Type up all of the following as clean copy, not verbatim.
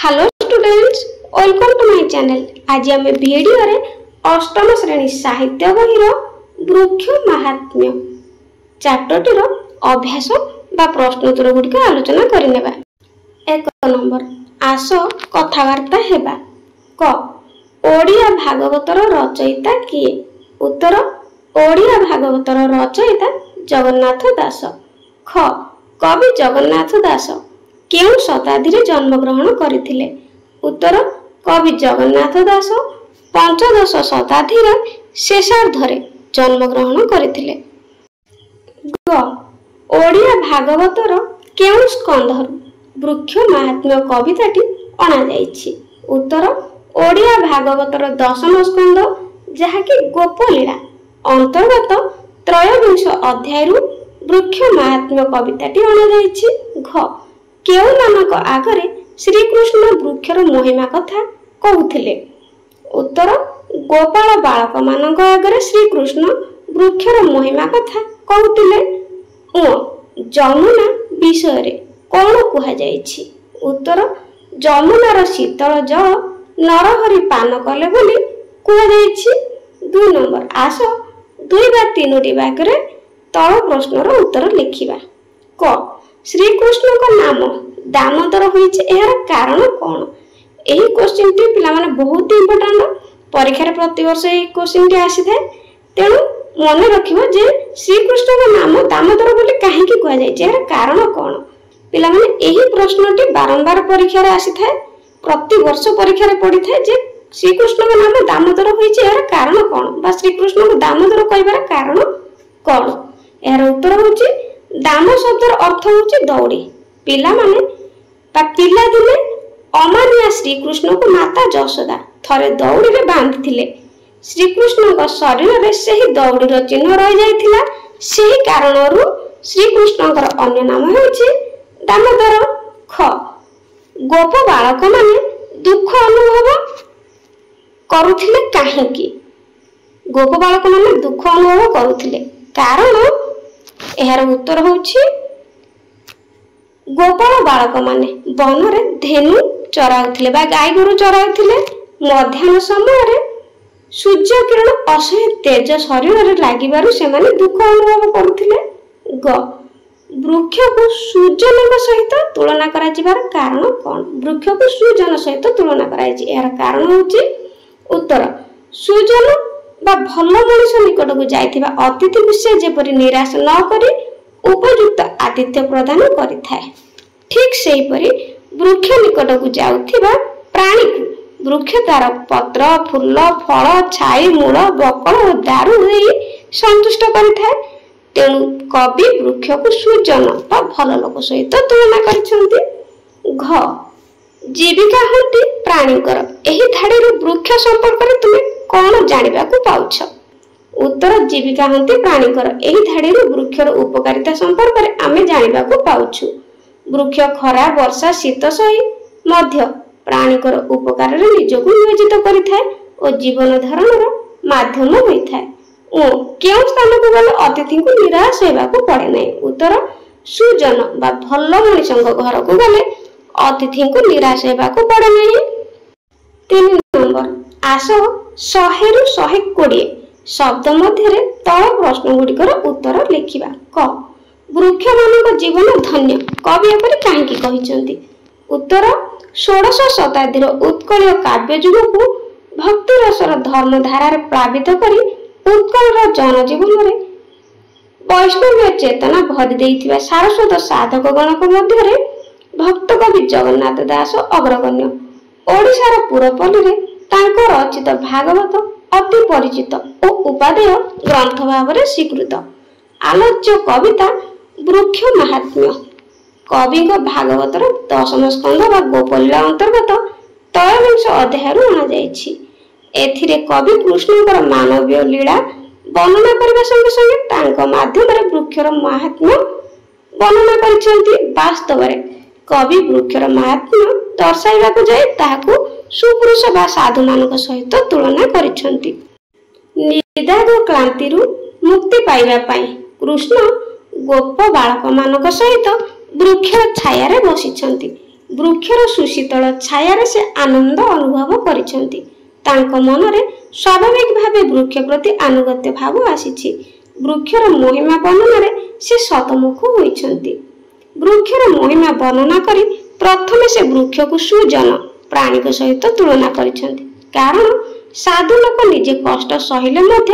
Hello students, welcome to my channel. आज आम video रे अष्टम श्रेणी साहित्य बही वृक्ष महात्म्य चैप्टर अभ्यास बा प्रश्नोत्तर गुड़िक आलोचना करनेबा। 1 नंबर, आस कथबार्ता हेबा। क, ओडिया भागवतर रचयिता किए? उत्तर, ओडिया भागवतर रचयिता जगन्नाथ दास। ख, कवि जगन्नाथ दास केउ शताब्दी रे जन्म ग्रहण करथिले? उत्तर, कवि जगन्नाथ दास पंचदश शताब्दी रे शेषार्धरे जन्म ग्रहण करथिले। ग, ओडिया भागवतर केउ स्कंधरु वृक्ष महात्म्य कविताटी अणा जाईछि? उत्तर, ओडिया भागवतर दशम स्कंध जहाँकि गोपलीला अंतर्गत त्रयोविंश अध्याय वृक्ष महात्म्य कविताटी अणा जाईछि। घ, केउ मानक आगरे श्रीकृष्ण वृक्षर महिमा कथा कहूथिले? उत्तर, गोपाल बालक मानक आगरे श्रीकृष्ण वृक्षर महिमा कथा कहूथिले। जमुना विषय रे कौन कुहा जाईछि? उत्तर, जमुनार शीतल जल नरहरि पान कले बोली कुहा जाईछि। 2 नंबर, आस 2 बा 3टी वाक्य तल प्रश्नर उत्तर लिखिबा। क, श्रीकृष्ण को नाम दामोदर होइछि, एहार कारण कोन? एही क्वेश्चन टी पिला माने बहुत इंपोर्टेंट, परीक्षा रे प्रति वर्ष एही क्वेश्चन टी आसी थाए। तेणु मन रखिबो जे श्रीकृष्ण को नाम दामोदर बोली काहे की कुहा जाय, एहार कारण कोन? पिला माने एही प्रश्न टी बारंबार परीक्षा रे आसी थाए, प्रति वर्ष परीक्षा रे पड़ी थाए जे श्रीकृष्ण को नाम दामोदर होइछि, एहार कारण कोन बा श्रीकृष्ण को दामोदर कहबार कारण कोन? एहार उत्तर होछि दाम शब्दर अर्थ होछि दौड़ी। पिला माने पिला दिने अमानिया श्रीकृष्ण को माता यशोदा थरे दौड़ी रे बांधिथिले। श्रीकृष्ण को शरीर रे सेही दौड़ी रो चिन्ह रहि जायथिला, सेही कारणरू श्रीकृष्णकर अन्य नाम होछि दामोदर। ख, गोप बालक माने दुख अनुभव करुथिले काहेकि? गोप बालक माने दुख अनुभव करुथिले कारण एहार उत्तर होछि गोपाल बालक माने वन रे धेनु चराउथिले बा गाय गोरु चराउथिले। मध्याह्न समय रे सूर्य किरण असह्य तेज शरीर रे लागिबारु से माने दुख अनुभव करुथिले। ग, वृक्ष को सूर्यनक सहित तुलना करा जिबार कारण कोन? वृक्ष को सूर्यन सहित तुलना कराई छि, एहार कारण होछि उत्तर, सूर्यन बा भल मनुष्य निकट को जाइथिबा अतिथि को से जेपरि निराश न करी उपयुक्त आतिथ्य प्रदान करिथाए, ठीक सेही परि वृक्ष निकट को जाउथिबा प्राणी को वृक्ष तार पत्र फूल फल छाई मूल बकल और दारु देई संतुष्ट करिथाए। तेणु कवि वृक्ष को सूर्यन बा भल लोक सहित तुलना करिसंती। घ, जीविका हंती प्राणीकर, एही धाड़ी वृक्ष संपर्क रे तुमे कौन जानिबा को पाउछ? उत्तर, जीविका हंती प्राणीकर, एही धाड़ी वृक्षर उपकारिता संपर्क रे आमे जानिबा को पाउछु। वृक्ष खरा वर्षा शीत सही मध्य प्राणीकर उपकार रे निजको नियोजित करिथाए और जीवन धारणर माध्यम होइथाए। केउ स्थान को गले अतिथि को निराश हेबा को पड़े नै? उत्तर, सुजन बा भल मनुष्यक घर को गले अतिथि को निराश हेबा को पड़े नै। 3 नंबर, आस 100 रु 120 शब्द मध्य तल प्रश्न गुड़िकर उत्तर लिखिबा। क, वृक्ष मानक जीवन धन्य कवि एपरि काहेकि कहिसंती? उत्तर, 16 शताब्दी उत्कलीय काव्य युग को भक्ति रसर धर्मधारा रे प्लावित करी उत्कलर जनजीवन रे वैष्णव चेतना भरी देइथिबा सारस्वत साधक गणक मध्य रे भक्त कवि जगन्नाथ दास अग्रगण्य। ओडिशार पुरपल्ली रे तांको रचित भागवत अति परिचित और उपादेय ग्रंथ भाव रे स्वीकृत। आलोच्य कविता वृक्ष महात्म्य कवि भागवतर दशम स्कंध बा गोपलीला अंतर्गत त्रयोविंश अध्याय अणा जाईछि। एथिरे कवि कृष्णकर मानवीय लीला वर्णना करबा संगे संगे तांको माध्यम रे वृक्षर महात्म्य वर्णना करिसेंती। वास्तव रे कवि वृक्षर महात्म्य दर्शाइबा को जाय ताहाकू सुपुरुष बा साधु मानक सहित तुलना करिसेंती। निदाग क्लांति रु मुक्ति पाइबा पई कृष्ण गोप बालक मानक सहित वृक्ष छाया रे बसिछंती। ବୃକ୍ଷର ସୁଶୀତଳ ଛାୟାରେ ସେ ଆନନ୍ଦ ଅନୁଭବ କରିଛନ୍ତି। ତାଙ୍କ ମନରେ ସ୍ୱାଭାବିକ ଭାବେ ବୃକ୍ଷ ପ୍ରତି ଆନୁଗତ୍ୟ ଭାବ ଆସିଛି। ବୃକ୍ଷର ମହିମା ବର୍ଣ୍ଣନାରେ ସେ ଶତମୁଖ ହୋଇଛନ୍ତି। ବୃକ୍ଷର ମହିମା ବର୍ଣ୍ଣନା କରି ପ୍ରଥମେ ସେ ବୃକ୍ଷକୁ ସୁଜନ ପ୍ରାଣୀଙ୍କ ସହିତ ତୁଳନା କରିଛନ୍ତି। କାରଣ ସାଧୁ ଲୋକ ନିଜେ କଷ୍ଟ ସହିଲେ ମଧ୍ୟ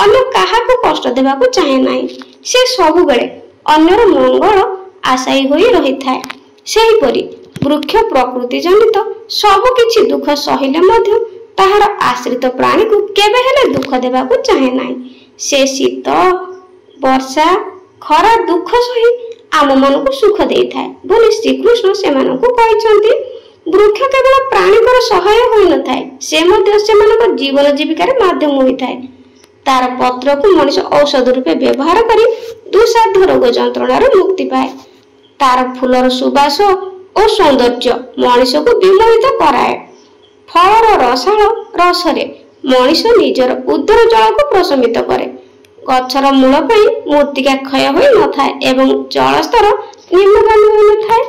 ଅନ୍ୟ କାହାକୁ କଷ୍ଟ ଦେବାକୁ ଚାହେଁ ନାହିଁ। ସେ ସବୁବେଳେ ଅନ୍ୟର ମଙ୍ଗଳ ଆଶାୟୀ ହୋଇ ରହିଥାଏ। ସେହିପରି ବୃକ୍ଷ ପ୍ରକୃତି ଜନିତ ସବୁ କିଛି ଦୁଃଖ ସହିଲେ ମଧ୍ୟ ତାହାର ଆଶ୍ରିତ ପ୍ରାଣୀକୁ କେବେ ହେଲେ ଦୁଃଖ ଦେବାକୁ ଚାହେଁ ନାହିଁ। ସେ ଶୀତ, ବର୍ଷା, ଖରା ଦୁଃଖ ସହି ଆମମାନଙ୍କୁ ସୁଖ ଦେଇଥାଏ ବୋଲି ଶ୍ରୀକୃଷ୍ଣ ସେମାନଙ୍କୁ କହିଛନ୍ତି। ବୃକ୍ଷ କେବଳ ପ୍ରାଣୀଙ୍କର ସହାୟ ହୋଇନଥାଏ, ସେ ମଧ୍ୟ ସେମାନଙ୍କ ଜୀବନ ଜୀବିକାର ମାଧ୍ୟମ ହୋଇଥାଏ। ତାର ପତ୍ରକୁ ମଣିଷ ଔଷଧ ରୂପେ ବ୍ୟବହାର କରି ଦୁଃସାଧ୍ୟ ରୋଗ ଯନ୍ତ୍ରଣାରୁ ମୁକ୍ତି ପାଏ। ତାର ଫୁଲର ସୁବାସ ଓ ସୌନ୍ଦର୍ଯ୍ୟ ମଣିଷକୁ ବିମୋହିତ କରାଏ। ଫଳର ରସାଳ ରସରେ ମଣିଷ ନିଜର ଉଦର ଜଳକୁ ପ୍ରଶମିତ କରେ। ଗଛର ମୂଳ ପାଇଁ ମୃତ୍ତିକା କ୍ଷୟ ହୋଇନଥାଏ ଏବଂ ଜଳସ୍ତର ନିମ୍ନଗାମୀ ହୋଇନଥାଏ।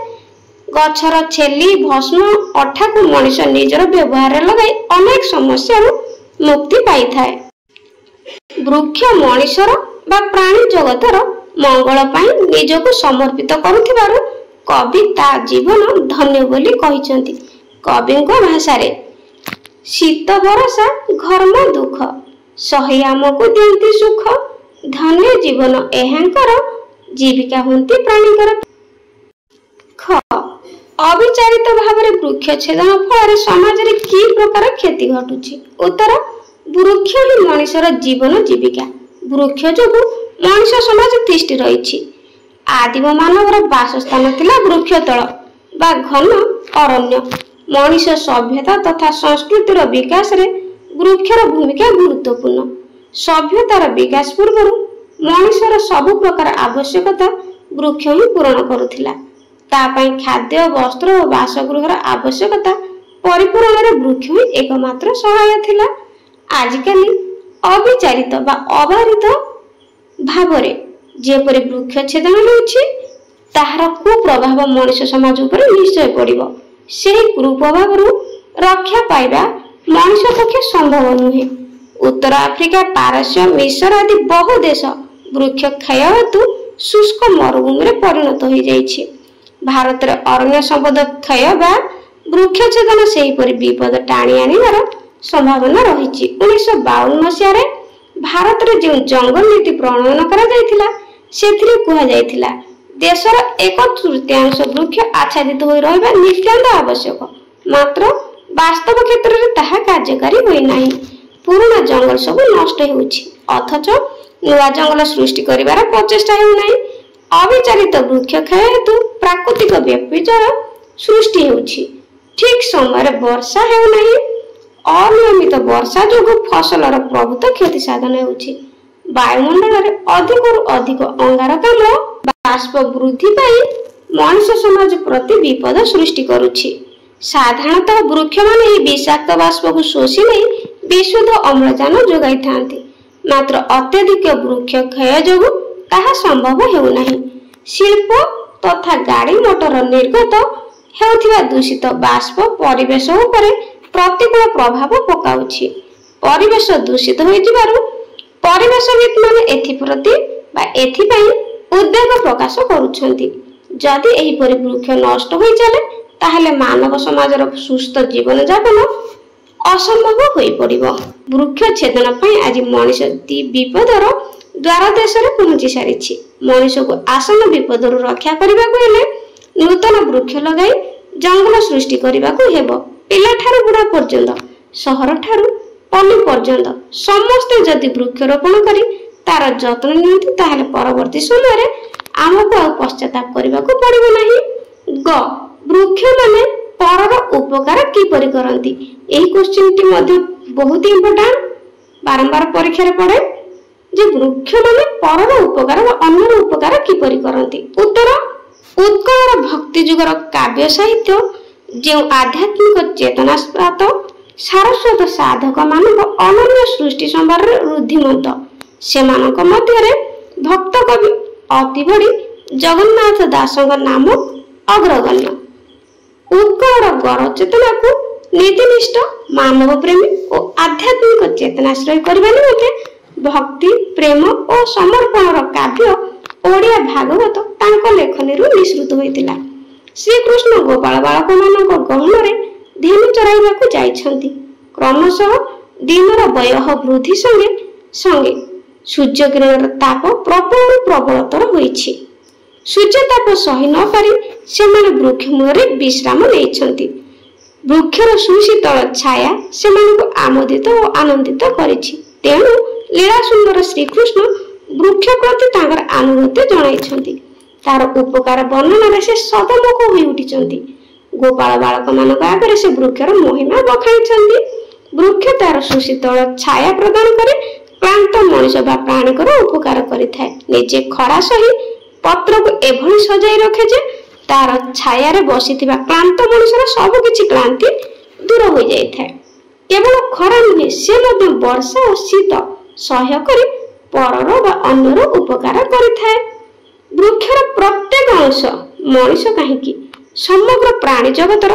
ଗଛର ଛେଲି, ଭସ୍ମ, ଅଠାକୁ ମଣିଷ ନିଜର ବ୍ୟବହାରରେ ଲଗାଇ ଅନେକ ସମସ୍ୟାରୁ ମୁକ୍ତି ପାଇଥାଏ। ବୃକ୍ଷ ମଣିଷର ବା ପ୍ରାଣୀ ଜଗତର ମଙ୍ଗଳ ପାଇଁ ନିଜକୁ ସମର୍ପିତ କରୁଥିବାରୁ କବି ତା ଜୀବନ ଧନ୍ୟ ବୋଲି କହିଛନ୍ତି। କବିଙ୍କ ଭାଷାରେ ଶୀତ ବରଷା ଘର୍ମ ଦୁଃଖ ସହି ଆମକୁ ଦିଅନ୍ତି ସୁଖ, ଧନ୍ୟ ଜୀବନ ଏହାଙ୍କର ଜୀବିକା ହୁଅନ୍ତି ପ୍ରାଣୀଙ୍କର। ଖ ଅବିଚାରିତ ଭାବରେ ବୃକ୍ଷ ଛେଦନ ଫଳରେ ସମାଜରେ କି ପ୍ରକାର କ୍ଷତି ଘଟୁଛି? ଉତ୍ତର, ବୃକ୍ଷ ହିଁ ମଣିଷର ଜୀବନ ଜୀବିକା। ବୃକ୍ଷ ଯୋଗୁଁ ମଣିଷ ସମାଜ ତିଷ୍ଠି ରହିଛି। ଆଦିମ ମାନବର ବାସସ୍ଥାନ ଥିଲା ବୃକ୍ଷତଳ ବା ଘନ ଅରଣ୍ୟ। ମଣିଷ ସଭ୍ୟତା ତଥା ସଂସ୍କୃତିର ବିକାଶରେ ବୃକ୍ଷର ଭୂମିକା ଗୁରୁତ୍ୱପୂର୍ଣ୍ଣ। ସଭ୍ୟତାର ବିକାଶ ପୂର୍ବରୁ ମଣିଷର ସବୁ ପ୍ରକାର ଆବଶ୍ୟକତା ବୃକ୍ଷ ହିଁ ପୂରଣ କରୁଥିଲା। ତା ପାଇଁ ଖାଦ୍ୟ, ବସ୍ତ୍ର ଓ ବାସଗୃହର ଆବଶ୍ୟକତା ପରିପୂରଣରେ ବୃକ୍ଷ ହିଁ ଏକମାତ୍ର ସହାୟ ଥିଲା। ଆଜିକାଲି ଅବିଚାରିତ ବା ଅବାରିତ ଭାବରେ ଯେପରି ବୃକ୍ଷ ଛେଦନ ହେଉଛି, ତାହାର କୁପ୍ରଭାବ ମଣିଷ ସମାଜ ଉପରେ ନିଶ୍ଚୟ ପଡ଼ିବ। ସେହି କୁପ୍ରଭାବରୁ ରକ୍ଷା ପାଇବା ମଣିଷ ପକ୍ଷେ ସମ୍ଭବ ନୁହେଁ। ଉତ୍ତର ଆଫ୍ରିକା, ପାରସ୍ୟ, ମିଶର ଆଦି ବହୁ ଦେଶ ବୃକ୍ଷ କ୍ଷୟ ହେତୁ ଶୁଷ୍କ ମରୁଭୂମିରେ ପରିଣତ ହୋଇଯାଇଛି। ଭାରତରେ ଅରଣ୍ୟ ସମ୍ପଦ କ୍ଷୟ ବା ବୃକ୍ଷଛେଦନ ସେହିପରି ବିପଦ ଟାଣି ଆଣିବାର ସମ୍ଭାବନା ରହିଛି। 1952 ମସିହାରେ ଭାରତରେ ଯେଉଁ ଜଙ୍ଗଲ ନୀତି ପ୍ରଣୟନ କରାଯାଇଥିଲା, ସେଥିରେ କୁହାଯାଇଥିଲା ଦେଶର 1/3 ବୃକ୍ଷ ଆଚ୍ଛାଦିତ ହୋଇ ରହିବା ନିତ୍ୟାନ୍ତ ଆବଶ୍ୟକ। ମାତ୍ର ବାସ୍ତବ କ୍ଷେତ୍ରରେ ତାହା କାର୍ଯ୍ୟକାରୀ ହୋଇନାହିଁ। ପୁରୁଣା ଜଙ୍ଗଲ ସବୁ ନଷ୍ଟ ହେଉଛି, ଅଥଚ ନୂଆ ଜଙ୍ଗଲ ସୃଷ୍ଟି କରିବାର ପ୍ରଚେଷ୍ଟା ହେଉନାହିଁ। ଅବିଚାରିତ ବୃକ୍ଷ କ୍ଷୟ ହେତୁ ପ୍ରାକୃତିକ ବିପର୍ଯ୍ୟୟ ସୃଷ୍ଟି ହେଉଛି। ଠିକ୍ ସମୟରେ ବର୍ଷା ହେଉନାହିଁ। ଅନିୟମିତ ବର୍ଷା ଯୋଗୁଁ ଫସଲର ପ୍ରଭୂତ କ୍ଷତି ସାଧନ ହେଉଛି। ବାୟୁମଣ୍ଡଳରେ ଅଧିକରୁ ଅଧିକ ଅଙ୍ଗାରକାମ୍ଳ ବାଷ୍ପ ବୃଦ୍ଧି ପାଇ ମଣିଷ ସମାଜ ପ୍ରତି ବିପଦ ସୃଷ୍ଟି କରୁଛି। ସାଧାରଣତଃ ବୃକ୍ଷମାନେ ଏହି ବିଷାକ୍ତ ବାଷ୍ପକୁ ଶୋଷି ନେଇ ବିଶୁଦ୍ଧ ଅମ୍ଳଜାନ ଯୋଗାଇଥାନ୍ତି। ମାତ୍ର ଅତ୍ୟଧିକ ବୃକ୍ଷ କ୍ଷୟ ଯୋଗୁଁ ତାହା ସମ୍ଭବ ହେଉନାହିଁ। ଶିଳ୍ପ ତଥା ଗାଡ଼ି ମଟର ନିର୍ଗତ ହେଉଥିବା ଦୂଷିତ ବାଷ୍ପ ପରିବେଶ ଉପରେ ପ୍ରତିକୂଳ ପ୍ରଭାବ ପକାଉଛି। ପରିବେଶ ଦୂଷିତ ହୋଇଯିବାରୁ ପରିବେଶବିତ୍ମାନେ ଏଥିପାଇଁ ଉଦ୍ବେଗ ପ୍ରକାଶ କରୁଛନ୍ତି। ଯଦି ଏହିପରି ବୃକ୍ଷ ନଷ୍ଟ ହୋଇ ଚାଲେ, ତାହେଲେ ମାନବ ସମାଜର ସୁସ୍ଥ ଜୀବନଯାପନ ଅସମ୍ଭବ ହୋଇପଡ଼ିବ। ବୃକ୍ଷ ଛେଦନ ପାଇଁ ଆଜି ମଣିଷ ବିପଦର ଦ୍ୱାର ଦେଶରେ ପହଞ୍ଚି ସାରିଛି। ମଣିଷକୁ ଆସନ୍ନ ବିପଦରୁ ରକ୍ଷା କରିବାକୁ ହେଲେ ନୂତନ ବୃକ୍ଷ ଲଗାଇ ଜଙ୍ଗଲ ସୃଷ୍ଟି କରିବାକୁ ହେବ। ପିଲାଠାରୁ ବୁଢ଼ା ପର୍ଯ୍ୟନ୍ତ, ସହର ଠାରୁ ପଲ୍ଲୀ ପର୍ଯ୍ୟନ୍ତ ସମସ୍ତେ ଯଦି ବୃକ୍ଷରୋପଣ କରି ତାର ଯତ୍ନ ନିଅନ୍ତି, ତାହେଲେ ପରବର୍ତ୍ତୀ ସମୟରେ ଆମକୁ ଆଉ ପଶ୍ଚାତାପ କରିବାକୁ ପଡ଼ିବ ନାହିଁ। ଗ ବୃକ୍ଷମାନେ ପରର ଉପକାର କିପରି କରନ୍ତି? ଏହି କ୍ୱେଶ୍ଚିନ୍ଟି ମଧ୍ୟ ବହୁତ ଇମ୍ପୋର୍ଟାଣ୍ଟ, ବାରମ୍ବାର ପରୀକ୍ଷାରେ ପଡ଼େ ଯେ ବୃକ୍ଷମାନେ ପରର ଉପକାର ବା ଅନ୍ୟର ଉପକାର କିପରି କରନ୍ତି। ଉତ୍ତର, ଉତ୍କଳର ଭକ୍ତି ଯୁଗର କାବ୍ୟ ସାହିତ୍ୟ ଯେଉଁ ଆଧ୍ୟାତ୍ମିକ ଚେତନାସ୍ପାତ ସାରସ୍ୱତ ସାଧକମାନଙ୍କ ଅନନ୍ୟ ସୃଷ୍ଟି ସମ୍ଭାରରେ ରୁଦ୍ଧିମନ୍ତ, ସେମାନଙ୍କ ମଧ୍ୟରେ ଭକ୍ତ କବି ଅତିବଡ଼ି ଜଗନ୍ନାଥ ଦାସଙ୍କ ନାମ ଅଗ୍ରଗଣ୍ୟ। ଉତ୍କଳର ଗୌର ଚେତନାକୁ ନୀତିନିଷ୍ଠ ମାନବ ପ୍ରେମୀ ଓ ଆଧ୍ୟାତ୍ମିକ ଚେତନାଶ୍ରୟ କରିବା ନିମନ୍ତେ ଭକ୍ତି ପ୍ରେମ ଓ ସମର୍ପଣର କାବ୍ୟ ଓଡ଼ିଆ ଭାଗବତ ତାଙ୍କ ଲେଖନୀରୁ ନିଃସୃତ ହୋଇଥିଲା। ଶ୍ରୀକୃଷ୍ଣ ଗୋପାଳ ବାଳକମାନଙ୍କ ଗହଣରେ ଧେନୁ ଚରାଇବାକୁ ଯାଇଛନ୍ତି। କ୍ରମଶଃ ଦିନର ବୟଃ ବୃଦ୍ଧି ସଙ୍ଗେ ସଙ୍ଗେ ସୂର୍ଯ୍ୟକିରଣର ତାପ ପ୍ରବଳରୁ ପ୍ରବଳତର ହୋଇଛି। ସୂର୍ଯ୍ୟତାପ ସହି ନ ପାରି ସେମାନେ ବୃକ୍ଷ ମୂଳରେ ବିଶ୍ରାମ ନେଇଛନ୍ତି। ବୃକ୍ଷର ସୁଶୀତଳ ଛାୟା ସେମାନଙ୍କୁ ଆମୋଦିତ ଓ ଆନନ୍ଦିତ କରିଛି। ତେଣୁ ଲୀଳା ସୁନ୍ଦର ଶ୍ରୀକୃଷ୍ଣ ବୃକ୍ଷ ପ୍ରତି ତାଙ୍କର ଆନୁଗତ୍ୟ ଜଣାଇଛନ୍ତି। ତାର ଉପକାର ବର୍ଣ୍ଣନାରେ ସେ ସଦମୁଖ ହୋଇ ଉଠିଛନ୍ତି। ଗୋପାଳ ବାଳକମାନଙ୍କ ଆଗରେ ସେ ବୃକ୍ଷର ମହିମା ବଖାଣିଛନ୍ତି। ବୃକ୍ଷ ତାର ସୁଶୀତଳ ଛାୟା ପ୍ରଦାନ କରି କ୍ଳାନ୍ତ ମଣିଷ ବା ପ୍ରାଣୀଙ୍କର ଉପକାର କରିଥାଏ। ନିଜେ ଖରା ସହି ପତ୍ରକୁ ଏଭଳି ସଜାଇ ରଖେ ଯେ ତାର ଛାୟାରେ ବସିଥିବା କ୍ଳାନ୍ତ ମଣିଷର ସବୁ କିଛି କ୍ଳାନ୍ତି ଦୂର ହୋଇଯାଇଥାଏ। କେବଳ ଖରା ନୁହେଁ, ସେ ମଧ୍ୟ ବର୍ଷା ଓ ଶୀତ ସହ୍ୟ କରି ପରର ବା ଅନ୍ୟର ଉପକାର କରିଥାଏ। ବୃକ୍ଷର ପ୍ରତ୍ୟେକ ଅଂଶ ମଣିଷ କାହିଁକି ସମଗ୍ର ପ୍ରାଣୀ ଜଗତର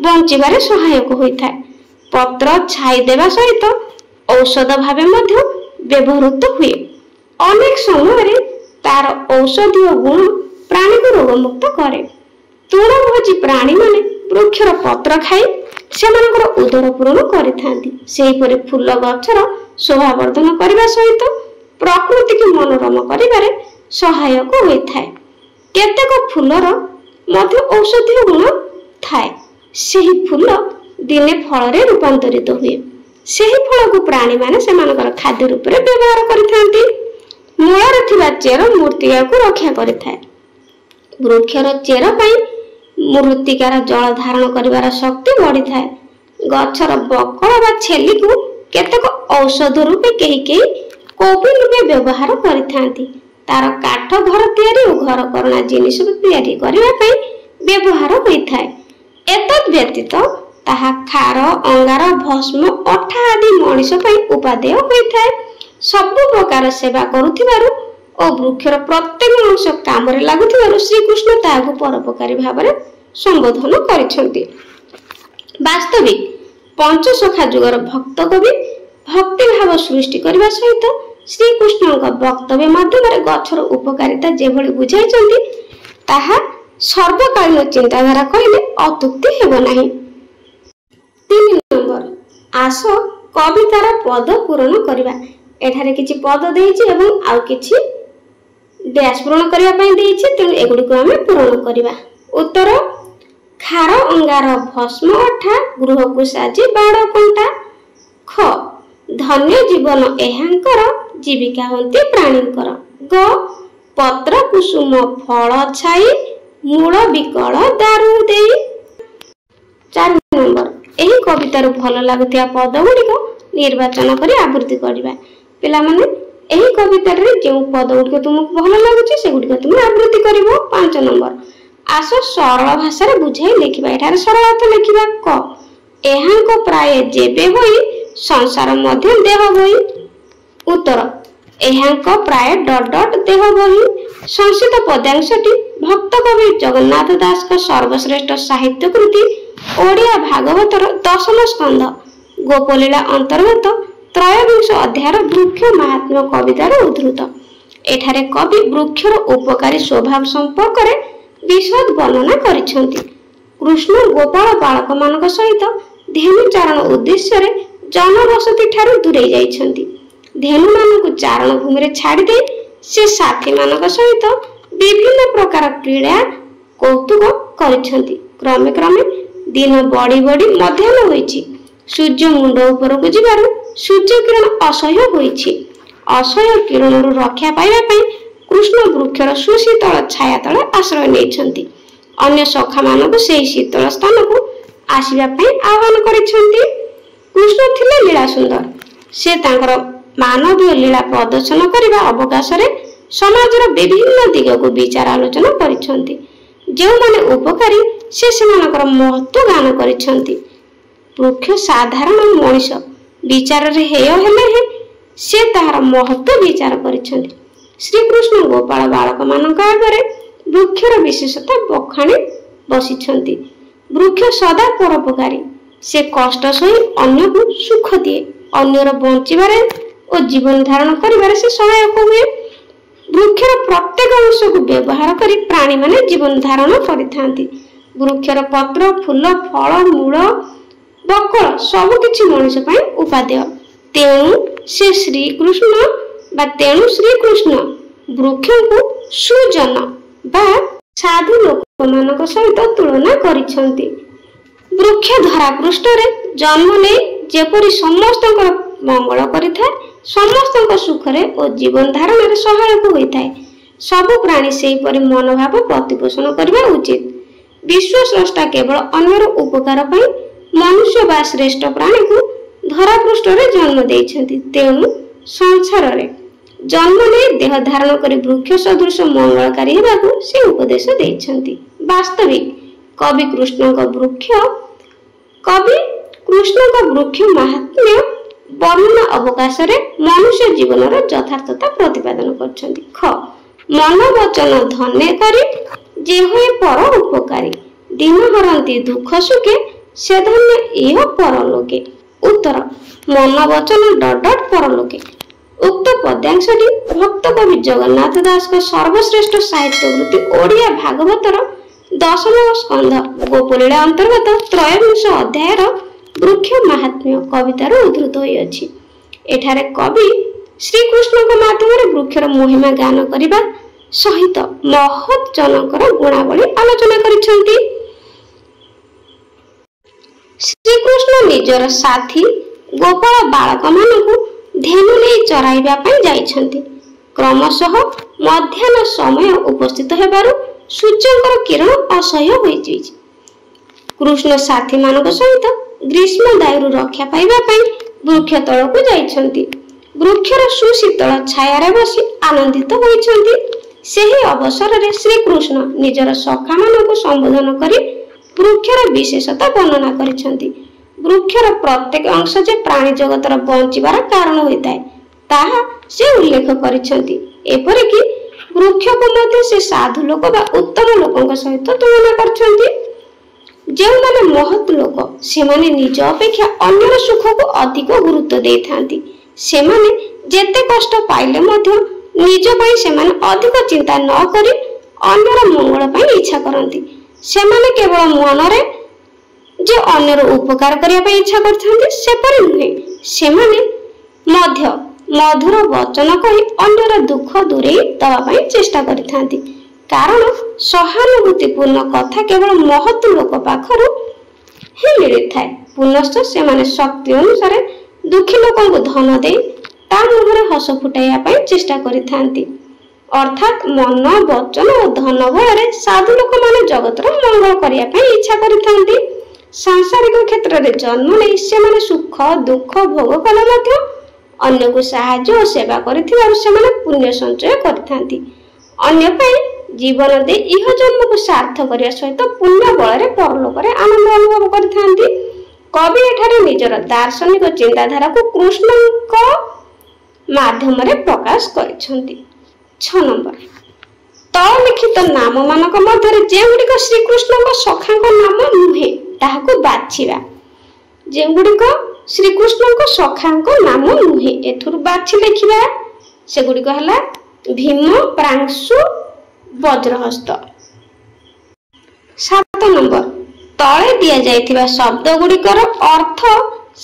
ବଞ୍ଚିବାରେ ସହାୟକ ହୋଇଥାଏ। ପତ୍ର ଛାଇ ଦେବା ସହିତ ଔଷଧ ଭାବେ ମଧ୍ୟ ବ୍ୟବହୃତ ହୁଏ। ଅନେକ ସମୟରେ ତାର ଔଷଧୀୟ ଗୁଣ ପ୍ରାଣୀକୁ ରୋଗମୁକ୍ତ କରେ। ତୃଣଭୋଜୀ ପ୍ରାଣୀମାନେ ବୃକ୍ଷର ପତ୍ର ଖାଇ ସେମାନଙ୍କର ଉଦର ପୂରଣ କରିଥାନ୍ତି। ସେହିପରି ଫୁଲ ଗଛର ଶୋଭାବର୍ଦ୍ଧନ କରିବା ସହିତ ପ୍ରକୃତିକୁ ମନୋରମ କରିବାରେ ସହାୟକ ହୋଇଥାଏ। କେତେକ ଫୁଲର ମଧ୍ୟ ଔଷଧୀୟ ଗୁଣ ଥାଏ। ସେହି ଫୁଲ ଦିନେ ଫଳରେ ରୂପାନ୍ତରିତ ହୁଏ। ସେହି ଫଳକୁ ପ୍ରାଣୀମାନେ ସେମାନଙ୍କର ଖାଦ୍ୟ ରୂପରେ ବ୍ୟବହାର କରିଥାନ୍ତି। ମୂଳରେ ଥିବା ଚେର ମୃତ୍ତିକାକୁ ରକ୍ଷା କରିଥାଏ। ବୃକ୍ଷର ଚେର ପାଇଁ ମୃତ୍ତିକାର ଜଳ ଧାରଣ କରିବାର ଶକ୍ତି ବଢିଥାଏ। ଗଛର ବକଳ ବା ଛେଲିକୁ କେତେକ ଔଷଧ ରୂପେ କେହି କେହି କୌପି ରୂପେ ବ୍ୟବହାର କରିଥାନ୍ତି। ତାର କାଠ ଘର ତିଆରି ଓ ଘର କରଣା ଜିନିଷ ତିଆରି କରିବା ପାଇଁ ବ୍ୟବହାର ହୋଇଥାଏ। ଏତଦ୍ ବ୍ୟତୀତ ତାହା ଖାର ଅଙ୍ଗାର ଭସ୍ମ ଅଠା ଆଦି ମଣିଷ ପାଇଁ ଉପାଦେୟ ହୋଇଥାଏ। ସବୁ ପ୍ରକାର ସେବା କରୁଥିବାରୁ ଓ ବୃକ୍ଷର ପ୍ରତ୍ୟେକ ଅଂଶ କାମରେ ଲାଗୁଥିବାରୁ ଶ୍ରୀକୃଷ୍ଣ ତାହାକୁ ପରୋପକାରୀ ଭାବରେ ସମ୍ବୋଧନ କରିଛନ୍ତି। ବାସ୍ତବିକ ପଞ୍ଚସଖା ଯୁଗର ଭକ୍ତ କବି ଭକ୍ତି ଭାବ ସୃଷ୍ଟି କରିବା ସହିତ ଶ୍ରୀକୃଷ୍ଣଙ୍କ ବକ୍ତବ୍ୟ ମାଧ୍ୟମରେ ଗଛର ଉପକାରିତା ଯେଭଳି ବୁଝାଇଛନ୍ତି ତାହା ସର୍ବକାଳୀନ ଚିନ୍ତାଧାରା କହିଲେ ଅତ୍ୟୁକ୍ତି ହେବ ନାହିଁ। 3 ନମ୍ବର, ଆସ କବିତାର ପଦ ପୂରଣ କରିବା। ଏଠାରେ କିଛି ପଦ ଦେଇଛି ଏବଂ ଆଉ କିଛି ଡ୍ୟାସ ପୂରଣ କରିବା ପାଇଁ ଦେଇଛି, ତେଣୁ ଏଗୁଡ଼ିକୁ ଆମେ ପୂରଣ କରିବା। ଉତ୍ତର, ଖାର ଅଙ୍ଗାର ଭସ୍ମ ଅଠା ଗୃହକୁ ସାଜି ବାଡ଼ କଣ୍ଟା। ଖ, ଧନ୍ୟ ଜୀବନ ଏହାଙ୍କର ଜୀବିକା ହୁଅନ୍ତି ପ୍ରାଣୀଙ୍କର। ଗ, ପତ୍ର କୁସୁମ ଫଳ ଛାଇ ମୂଳ ବିକଳ ଦାରୁ ଦେଇ। 4 ନମ୍ବର, ଏହି କବିତାରୁ ଭଲ ଲାଗୁଥିବା ପଦ ଗୁଡ଼ିକ ନିର୍ବାଚନ କରି ଆବୃତ୍ତି କରିବା। ପିଲାମାନେ ଏହି କବିତାରେ ଯେଉଁ ପଦ ଗୁଡ଼ିକ ତୁମକୁ ଭଲ ଲାଗୁଛି ସେଗୁଡ଼ିକ ତୁମେ ଆବୃତ୍ତି କରିବ। 5 ନମ୍ବର, ଆସ ସରଳ ଭାଷାରେ ବୁଝାଇ ଲେଖିବା। ଏଠାରେ ସରଳ ଅର୍ଥ ଲେଖିବା। କ, ଏହାଙ୍କ ପ୍ରାୟ ଯେବେ ହୋଇ ସଂସାର ମଧ୍ୟ ଦେହ ବହି। ଉତ୍ତର, ଏହାଙ୍କ ପ୍ରାୟ ... ଦେହ ବହି। ସଂସ୍କୃତ ପଦ୍ୟାଂଶଟି ଭକ୍ତ କବି ଜଗନ୍ନାଥ ଦାସଙ୍କ ସର୍ବଶ୍ରେଷ୍ଠ ସାହିତ୍ୟ କୃତି ଓଡ଼ିଆ ଭାଗବତର 10ମ ସ୍କନ୍ଧ ଗୋପଲୀଳା ଅନ୍ତର୍ଗତ ତ୍ରୟୋବିଂଶ ଅଧ୍ୟାୟର ବୃକ୍ଷ ମାହାତ୍ମ୍ୟ କବିତାର ଉଦ୍ଧୃତ। ଏଠାରେ କବି ବୃକ୍ଷର ଉପକାରୀ ସ୍ୱଭାବ ସମ୍ପର୍କରେ ବିଶଦ ବର୍ଣ୍ଣନା କରିଛନ୍ତି। କୃଷ୍ଣ ଗୋପାଳ ବାଳକମାନଙ୍କ ସହିତ ଧେନୁ ଚାରଣ ଉଦ୍ଦେଶ୍ୟରେ ଜନବସତି ଠାରୁ ଦୂରେଇ ଯାଇଛନ୍ତି। ଧେନୁମାନଙ୍କୁ ଚାରଣ ଭୂମିରେ ଛାଡ଼ିଦେଇ ସେ ସାଥୀମାନଙ୍କ ସହିତ ବିଭିନ୍ନ ପ୍ରକାର କ୍ରୀଡ଼ା କୌତୁକ କରିଛନ୍ତି। କ୍ରମେ କ୍ରମେ ଦିନ ବଢ଼ି ବଢ଼ି ମଧ୍ୟାହ୍ନ ହୋଇଛି। ସୂର୍ଯ୍ୟ ମୁଣ୍ଡ ଉପରକୁ ଯିବାରୁ ସୂର୍ଯ୍ୟ କିରଣ ଅସହ୍ୟ ହୋଇଛି। ଅସହ୍ୟ କିରଣରୁ ରକ୍ଷା ପାଇବା ପାଇଁ କୃଷ୍ଣ ବୃକ୍ଷର ସୁଶୀତଳ ଛାୟା ତଳେ ଆଶ୍ରୟ ନେଇଛନ୍ତି। ଅନ୍ୟ ସଖାମାନଙ୍କୁ ସେହି ଶୀତଳ ସ୍ଥାନକୁ ଆସିବା ପାଇଁ ଆହ୍ୱାନ କରିଛନ୍ତି। କୃଷ୍ଣ ଥିଲେ ଲୀଳା ସୁନ୍ଦର। ସେ ତାଙ୍କର ମାନବୀୟ ଲୀଳା ପ୍ରଦର୍ଶନ କରିବା ଅବକାଶରେ ସମାଜର ବିଭିନ୍ନ ଦିଗକୁ ବିଚାର ଆଲୋଚନା କରିଛନ୍ତି। ଯେଉଁମାନେ ଉପକାରୀ ସେ ସେମାନଙ୍କର ମହତ୍ଵ ଗାନ କରିଛନ୍ତି। ବୃକ୍ଷ ସାଧାରଣ ମଣିଷ ବିଚାରରେ ହେୟ ହେଲେ ହିଁ ସେ ତାହାର ମହତ୍ଵ ବିଚାର କରିଛନ୍ତି। ଶ୍ରୀକୃଷ୍ଣ ଗୋପାଳ ବାଳକମାନଙ୍କ ଆଗରେ ବୃକ୍ଷର ବିଶେଷତା ବଖାଣି ବସିଛନ୍ତି। ବୃକ୍ଷ ସଦା ପରୋପକାରୀ। ସେ କଷ୍ଟ ସହି ଅନ୍ୟକୁ ସୁଖ ଦିଏ। ଅନ୍ୟର ବଞ୍ଚିବାରେ ଓ ଜୀବନ ଧାରଣ କରିବାରେ ସେ ସହାୟକ ହୁଏ। ବୃକ୍ଷର ପ୍ରତ୍ୟେକ ଅଂଶକୁ ବ୍ୟବହାର କରି ପ୍ରାଣୀମାନେ ଜୀବନ ଧାରଣ କରିଥାନ୍ତି। ବୃକ୍ଷର ପତ୍ର, ଫୁଲ, ଫଳ, ମୂଳ, ବକଳ ସବୁକିଛି ମଣିଷ ପାଇଁ ଉପାଦେୟ। ତେଣୁ ଶ୍ରୀକୃଷ୍ଣ ବୃକ୍ଷକୁ ସୁଜନ ବା ସାଧୁ ଲୋକମାନଙ୍କ ସହିତ ତୁଳନା କରିଛନ୍ତି। ବୃକ୍ଷ ଧରାପୃଷ୍ଠରେ ଜନ୍ମ ନେଇ ଯେପରି ସମସ୍ତଙ୍କର ମଙ୍ଗଳ କରିଥାଏ, ସମସ୍ତଙ୍କ ସୁଖରେ ଓ ଜୀବନ ଧାରଣରେ ସହାୟକ ହୋଇଥାଏ, ସବୁ ପ୍ରାଣୀ ସେହିପରି ମନୋଭାବ ପ୍ରତିପୋଷଣ କରିବା ଉଚିତ। ବିଶ୍ୱସ୍ରଷ୍ଟା କେବଳ ଅନ୍ୟର ଉପକାର ପାଇଁ ମନୁଷ୍ୟ ବା ଶ୍ରେଷ୍ଠ ପ୍ରାଣୀକୁ ଧରାପୃଷ୍ଠରେ ଜନ୍ମ ଦେଇଛନ୍ତି। ତେଣୁ ସଂସାରରେ ଜନ୍ମ ନେଇ ଦେହ ଧାରଣ କରି ବୃକ୍ଷ ସଦୃଶ ମଙ୍ଗଳକାରୀ ହେବାକୁ ସେ ଉପଦେଶ ଦେଇଛନ୍ତି। ବାସ୍ତବିକ କବି କୃଷ୍ଣଙ୍କ ବୃକ୍ଷ ମାହାତ୍ମ୍ୟ ବର୍ଣ୍ଣନା ଅବକାଶରେ ମନୁଷ୍ୟ ଜୀବନର ଯଥାର୍ଥତା ପ୍ରତିପାଦନ କରିଛନ୍ତି। ମନ ବଚନ ଧନେ କରି ଯେ ହୁଏ ପର ଉପକାରୀ, ଦିନ ହରନ୍ତି ଦୁଃଖ ସୁଖେ ସେ ଧନ୍ୟ ଇହ ପରଲୋକେ। ଉତ୍ତର ମନ ବଚନ ... ପରଲୋକେ। ଉକ୍ତ ପଦ୍ୟାଂଶଟି ଭକ୍ତ କବି ଜଗନ୍ନାଥ ଦାସଙ୍କ ସର୍ବଶ୍ରେଷ୍ଠ ସାହିତ୍ୟ କୃତି ଓଡ଼ିଆ ଭାଗବତର 10ମ ସ୍କନ୍ଧ ଗୋପଲୀଳା ଅନ୍ତର୍ଗତ 23 ଅଧ୍ୟାୟର ବୃକ୍ଷ ମାହାତ୍ମ୍ୟ କବିତାରୁ ଉଦ୍ଧୃତ ହୋଇଅଛି। ଏଠାରେ କବି ଶ୍ରୀକୃଷ୍ଣଙ୍କ ମାଧ୍ୟମରେ ବୃକ୍ଷର ମହିମା ଗାନ କରିବା ସହିତ ମହତ୍ ଜନଙ୍କର ଗୁଣାବଳୀ ଆଲୋଚନା କରିଛନ୍ତି। ଶ୍ରୀକୃଷ୍ଣ ନିଜର ସାଥୀ ଗୋପାଳ ବାଳକମାନଙ୍କୁ ଧେନୁ ନେଇ ଚରାଇବା ପାଇଁ ଯାଇଛନ୍ତି। କ୍ରମଶଃ ମଧ୍ୟାହ୍ନ ସମୟ ଉପସ୍ଥିତ ହେବାରୁ ସୂର୍ଯ୍ୟଙ୍କର କିରଣ ଅସହ୍ୟ ହୋଇଯାଇଛି। କୃଷ୍ଣ ସାଥୀମାନଙ୍କ ସହିତ ଗ୍ରୀଷ୍ମ ଦାଉରୁ ରକ୍ଷା ପାଇବା ପାଇଁ ବୃକ୍ଷ ତଳକୁ ଯାଇଛନ୍ତି। ବୃକ୍ଷର ସୁଶୀତଳ ଛାୟାରେ ବସି ଆନନ୍ଦିତ ହୋଇଛନ୍ତି। ସେହି ଅବସରରେ ଶ୍ରୀକୃଷ୍ଣ ନିଜର ସଖାମାନଙ୍କୁ ସମ୍ବୋଧନ କରି ବୃକ୍ଷର ବିଶେଷତା ବର୍ଣ୍ଣନା କରିଛନ୍ତି। ବୃକ୍ଷର ପ୍ରତ୍ୟେକ ଅଂଶ ଯେ ପ୍ରାଣୀ ଜଗତର ବଞ୍ଚିବାର କାରଣ ହୋଇଥାଏ, ତାହା ସେ ଉଲ୍ଲେଖ କରିଛନ୍ତି। ଏପରିକି ବୃକ୍ଷକୁ ମଧ୍ୟ ସେ ସାଧୁ ଲୋକ ବା ଉତ୍ତମ ଲୋକଙ୍କ ସହିତ ତୁଳନା କରିଛନ୍ତି। ଯେଉଁମାନେ ମହତ୍ ଲୋକ, ସେମାନେ ନିଜ ଅପେକ୍ଷା ଅନ୍ୟର ସୁଖକୁ ଅଧିକ ଗୁରୁତ୍ୱ ଦେଇଥାନ୍ତି। ସେମାନେ ଯେତେ କଷ୍ଟ ପାଇଲେ ମଧ୍ୟ ନିଜ ପାଇଁ ସେମାନେ ଅଧିକ ଚିନ୍ତା ନ କରି ଅନ୍ୟର ମଙ୍ଗଳ ପାଇଁ ଇଚ୍ଛା କରନ୍ତି। ସେମାନେ କେବଳ ମନରେ ଯେ ଅନ୍ୟର ଉପକାର କରିବା ପାଇଁ ଇଚ୍ଛା କରିଥାନ୍ତି ସେପରି ନୁହେଁ, ସେମାନେ ମଧ୍ୟ ମଧୁର ବଚନ କହି ଅନ୍ୟର ଦୁଃଖ ଦୂରେଇ ଦେବା ପାଇଁ ଚେଷ୍ଟା କରିଥାନ୍ତି। କାରଣ ସହାନୁଭୂତିପୂର୍ଣ୍ଣ କଥା କେବଳ ମହତ୍ ଲୋକ ପାଖରୁ ହିଁ ମିଳିଥାଏ। ପୁନଶ୍ଚ ସେମାନେ ଶକ୍ତି ଅନୁସାରେ ଦୁଃଖୀ ଲୋକଙ୍କୁ ଧନ ଦେଇ ତା ମୁହଁରେ ହସ ଫୁଟାଇବା ପାଇଁ ଚେଷ୍ଟା କରିଥାନ୍ତି। ଅର୍ଥାତ୍ ମନ, ବଚନ ଓ ଧନ ବଳରେ ସାଧୁ ଲୋକମାନେ ଜଗତର ମଙ୍ଗଳ କରିବା ପାଇଁ ଇଚ୍ଛା କରିଥାନ୍ତି। ସାଂସାରିକ କ୍ଷେତ୍ରରେ ଜନ୍ମ ନେଇ ସେମାନେ ସୁଖ ଦୁଃଖ ଭୋଗ କଲେ ମଧ୍ୟ ଅନ୍ୟକୁ ସାହାଯ୍ୟ ଓ ସେବା କରିଥିବାରୁ ସେମାନେ ପୁଣ୍ୟ ସଞ୍ଚୟ କରିଥାନ୍ତି। ଅନ୍ୟ ପାଇଁ ଜୀବନ ଦେଇ ଇହ ଜନ୍ମକୁ ସାର୍ଥ କରିବା ସହିତ ପୁଣ୍ୟ ବଳରେ ପରଲୋକରେ ଆନନ୍ଦ ଅନୁଭବ କରିଥାନ୍ତି। କବି ଏଠାରେ ନିଜର ଦାର୍ଶନିକ ଚିନ୍ତାଧାରାକୁ କୃଷ୍ଣଙ୍କ ମାଧ୍ୟମରେ ପ୍ରକାଶ କରିଛନ୍ତି। 6 ନମ୍ବର ତଳଲିଖିତ ନାମ ମାନଙ୍କ ମଧ୍ୟରେ ଯେଉଁଗୁଡ଼ିକ ଶ୍ରୀକୃଷ୍ଣଙ୍କ ସଖାଙ୍କ ନାମ ନୁହେଁ ତାହାକୁ ବାଛିବା। ଯେଉଁଗୁଡ଼ିକ ଶ୍ରୀକୃଷ୍ଣଙ୍କ ସଖାଙ୍କ ନାମ ନୁହେଁ ଏଥିରୁ ବାଛି ଲେଖିବା। ସେଗୁଡ଼ିକ ହେଲା ଭୀମ, ପ୍ରାଂଶୁ, ବଜ୍ରହସ୍ତ। 7 ନମ୍ବର ତଳେ ଦିଆଯାଇଥିବା ଶବ୍ଦ ଗୁଡ଼ିକର ଅର୍ଥ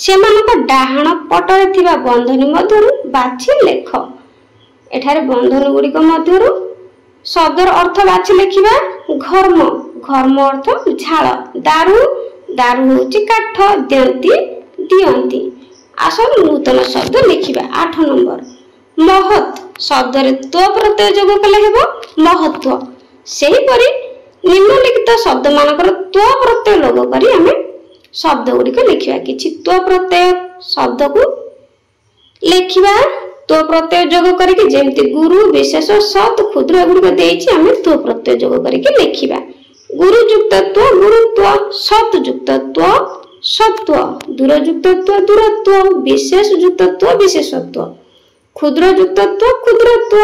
ସେମାନଙ୍କ ଡାହାଣ ପଟରେ ଥିବା ବନ୍ଧନୀ ମଧ୍ୟରୁ ବାଛି ଲେଖ। ଏଠାରେ ବନ୍ଧନୀ ଗୁଡ଼ିକ ମଧ୍ୟରୁ ଶବ୍ଦର ଅର୍ଥ ବାଛି ଲେଖିବା। ଘର୍ମ, ଘର୍ମ ଅର୍ଥ ଝାଳ। ଦାରୁ, ଦାରୁ ହେଉଛି କାଠ। ଦିଅନ୍ତି, ଦିଅନ୍ତି। ଆସନ୍ତୁ ନୂତନ ଶବ୍ଦ ଲେଖିବା। 8 ନମ୍ବର ମହତ୍ ଶବ୍ଦରେ ତ୍ୱ ପ୍ରତ୍ୟୟ ଯୋଗ କଲେ ହେବ ମହତ୍ଵ। ସେହିପରି ନିମ୍ନଲିଖିତ ଶବ୍ଦ ମାନଙ୍କର ତ୍ୱ ପ୍ରତ୍ୟୟ ଲୋଗ କରି ଆମେ ଶବ୍ଦ ଗୁଡ଼ିକ ଲେଖିବା। କିଛି ତ୍ୱ ପ୍ରତ୍ୟୟ ଶବ୍ଦକୁ ଲେଖିବା ତ୍ୱ ପ୍ରତ୍ୟୟ ଯୋଗ କରିକି, ଯେମିତି ଗୁରୁ, ବିଶେଷ, ସତ୍, କ୍ଷୁଦ୍ର ଏଗୁଡ଼ିକ ଦେଇଛି ଆମେ ତ୍ୱ ପ୍ରତ୍ୟୟ ଯୋଗ କରିକି ଲେଖିବା। ଗୁରୁ ଯୁକ୍ତ ତ୍ୱ ଗୁରୁତ୍ୱ, ସତ୍ ଯୁକ୍ତ ତ୍ୱ ସତ୍ତ୍ୱ, ଦୂର ଯୁକ୍ତ ତ୍ୱ ଦୂରତ୍ୱ, ବିଶେଷ ଯୁକ୍ତ ତ୍ୱ ବିଶେଷତ୍ୱ, କ୍ଷୁଦ୍ର ଯୁକ୍ତ ତ୍ୱ କ୍ଷୁଦ୍ରତ୍ୱ,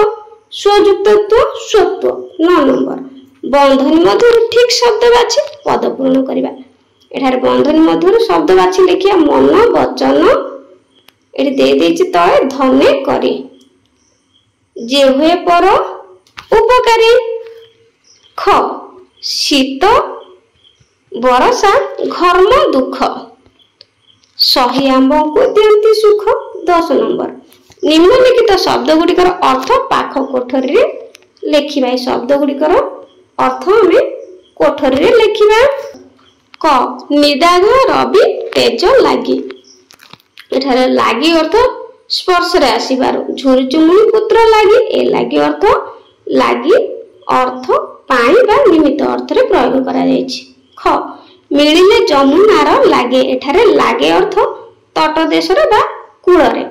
ସ୍ୱଯୁକ୍ତ ତ୍ୱ ସ୍ୱତ୍ୱ। 9 ନମ୍ବର ବନ୍ଧନୀ ମଧ୍ୟରୁ ଠିକ୍ ଶବ୍ଦ ବାଛି ପଦ ପୂରଣ କରିବା। एठार बंधनी मध्य शब्द बाछि लिखिया मन वचन एठी दे देछि तळे धने करी जे हुए पर उपकारी ख शीत बरसा घर्म दुख सही आंब को दियंती सुख 10 नंबर निम्नलिखित शब्द गुड़िकर अर्थ पाख कोठरी रे लेखिबा शब्द गुड़िकर अर्थ हमें कोठरी रे लेखिबा क निदाघ रवि तेज लागी एठारे लागी अर्थ स्पर्श रे आसीबार झुरचुमुनी पुत्र लागी ए लागी अर्थ पानी बा निमित्त अर्थ रे प्रयोग करा जायछि ख मिलिले जमुनार लागे एठारे लागे अर्थ तट देश रे बा कूल रे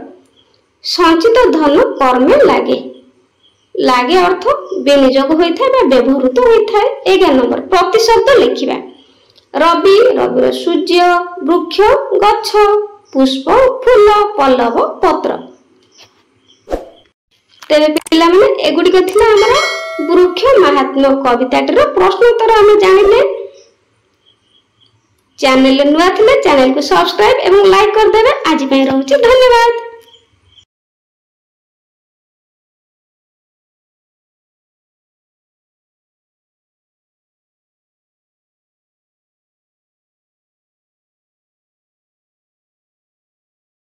संचित धन कर्मे लागे अर्थ विनियोग होइथाय बा व्यवहृत होइथाय 11 नंबर प्रतिशब्द लिखिबा रवि रविर सूर्य वृक्ष गछ पुष्प फूल पल्लव पत्र तेरे पिला माने एगुडी कथिला हमरा वृक्ष महात्म्य कविताटर प्रश्न उत्तर हम जानिले चैनल नुआ थिले चैनल को सब्सक्राइब एवं लाइक कर देबे आज पई रहउची धन्यवाद।